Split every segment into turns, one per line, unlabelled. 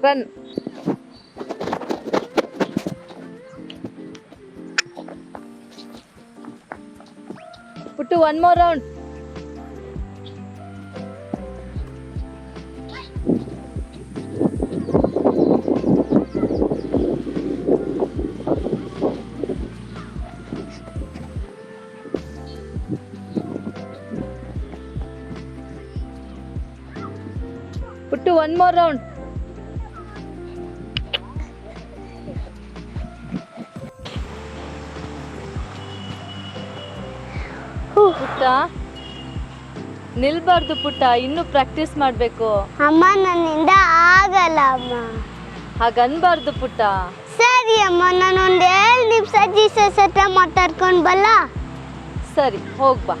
Run. Puttu, one more round. Puttu, one more round. ಪುಟ್ಟ ನಿಲ್ಬಾರ್ದು ಪುಟ್ಟ, ಇನ್ನು ಪ್ರಾಕ್ಟೀಸ್ ಮಾಡಬೇಕು.
ಅಮ್ಮ ನನ್ನಿಂದ ಆಗಲ್ಲ ಅಮ್ಮ.
ಹಾಗನ್ಬಾರ್ದು ಪುಟ್ಟ.
ಸರಿ ಅಮ್ಮ, ನಾನೊಂದು 2 ನಿಮಿಷ ಜೀಸಸ್ ಹತ್ರ ಮಾತಾಡ್ಕೊಂಡು ಬಲ್ಲ.
ಸರಿ, ಹೋಗ್ಬಾ.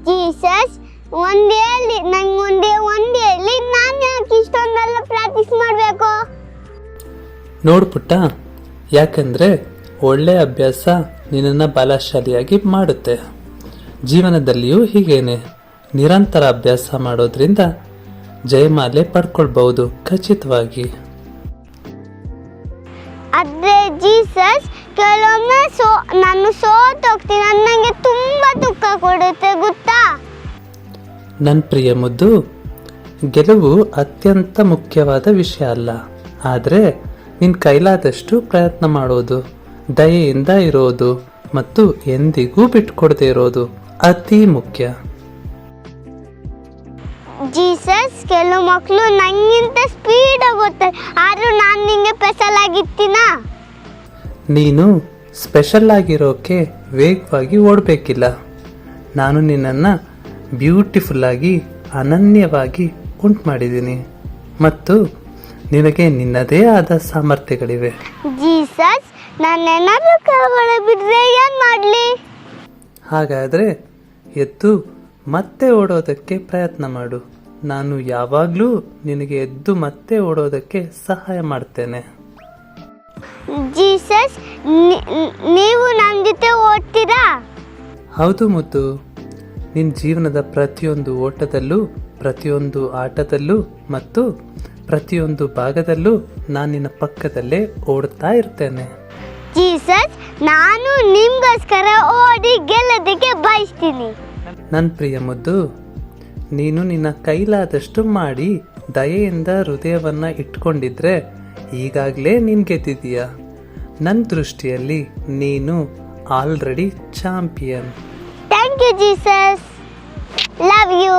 ಜೀಸಸ್ ಒಂದು ಹೇಳಿ, ನಂಗೆ ಒಂದು ಹೇಳಿ, ನಾನು ಯಾಕೆ ಇಷ್ಟೊಂದೆಲ್ಲ ಪ್ರಾಕ್ಟೀಸ್ ಮಾಡಬೇಕು?
ನೋಡು ಪುಟ್ಟ, ಯಾಕಂದರೆ ಒಳ್ಳೆ ಅಭ್ಯಾಸ ನಿನ್ನನ್ನು ಬಲಶಾಲಿಯಾಗಿ ಮಾಡುತ್ತೆ. ಜೀವನದಲ್ಲಿಯೂ ಹೀಗೇನೆ ನಿರಂತರ ಅಭ್ಯಾಸ ಮಾಡೋದ್ರಿಂದ ಜಯಮಾಲೆ ಪಡ್ಕೊಳ್ಬಹುದು ಖಚಿತವಾಗಿ.
ಆದರೆ ಜೀಸಸ್, ಕೆಲವೊಮ್ಮೆ ನಾನು ಸೋತೋಗ್ತೀನಿ, ನನಗೆ ತುಂಬ ದುಃಖ ಕೊಡುತ್ತೆ ಗೊತ್ತಾ?
ನನ್ನ ಪ್ರಿಯ ಮುದ್ದು, ಗೆಲುವು ಅತ್ಯಂತ ಮುಖ್ಯವಾದ ವಿಷಯ ಅಲ್ಲ, ಆದರೆ ನಿನ್ನ ಕೈಲಾದಷ್ಟು ಪ್ರಯತ್ನ ಮಾಡೋದು, ದಯೆಯಿಂದ ಇರೋದು ಮತ್ತು ಎಂದಿಗೂ ಬಿಟ್ಕೊಡದೆ ಇರೋದು ಅತಿ ಮುಖ್ಯ.
ಜೀಸಸ್, ಕೆಲವು ಮಕ್ಕಳು ನನಗಿಂತ ಸ್ಪೀಡಾಗಿ ಓದ್ತಾರೆ, ಆದರೂ ನಾನು ನಿಂಗೆ ಸ್ಪೆಷಲ್ ಆಗಿರ್ತೀನಾ?
ನೀನು ಸ್ಪೆಷಲ್ ಆಗಿರೋಕೆ ವೇಗವಾಗಿ ಓಡಬೇಕಿಲ್ಲ. ನಾನು ನಿನ್ನನ್ನು ಬ್ಯೂಟಿಫುಲ್ಲಾಗಿ ಅನನ್ಯವಾಗಿ ಉಂಟು ಮಾಡಿದ್ದೀನಿ ಮತ್ತು ನಿನಗೆ ನಿನ್ನದೇ ಆದ ಸಾಮರ್ಥ್ಯಗಳಿವೆ.
ಜೀಸಸ್, ನಾನೇನಾದರೂ ಕೆಳಗಡೆ ಬಿದ್ದರೆ ಏನು ಮಾಡಲಿ?
ಹಾಗಾದರೆ ಎದ್ದು ಮತ್ತೆ ಓಡೋದಕ್ಕೆ ಪ್ರಯತ್ನ ಮಾಡು. ನಾನು ಯಾವಾಗಲೂ ನಿನಗೆ ಎದ್ದು ಮತ್ತೆ ಓಡೋದಕ್ಕೆ ಸಹಾಯ ಮಾಡ್ತೇನೆ.
ಜೀಸಸ್, ನೀವು ನನ್ನ ಜೊತೆ ಓಡ್ತೀರಾ?
ಹೌದು ಮುದ್ದು, ನಿನ್ನ ಜೀವನದ ಪ್ರತಿಯೊಂದು ಓಟದಲ್ಲೂ, ಪ್ರತಿಯೊಂದು ಆಟದಲ್ಲೂ ಮತ್ತು ಪ್ರತಿಯೊಂದು ಭಾಗದಲ್ಲೂ ನಾನು ನಿನ್ನ ಪಕ್ಕದಲ್ಲೇ ಓಡ್ತಾ ಇರ್ತೇನೆ.
ಜೀಸಸ್, ನಾನು ನಿಮಗೋಸ್ಕರ ಓಡಿ ಗೆಲ್ಲೋದಕ್ಕೆ ಬಯಸ್ತೀನಿ.
ನನ್ನ ಪ್ರಿಯ ಮುದ್ದು, ನೀನು ನಿನ್ನ ಕೈಲಾದಷ್ಟು ಮಾಡಿ ದಯೆಯಿಂದ ಹೃದಯವನ್ನು ಇಟ್ಕೊಂಡಿದ್ರೆ ಈಗಾಗಲೇ ನೀನು ಗೆದ್ದಿದೀಯ. ನನ್ನ ದೃಷ್ಟಿಯಲ್ಲಿ ನೀನು already champion.
Thank you Jesus, love you.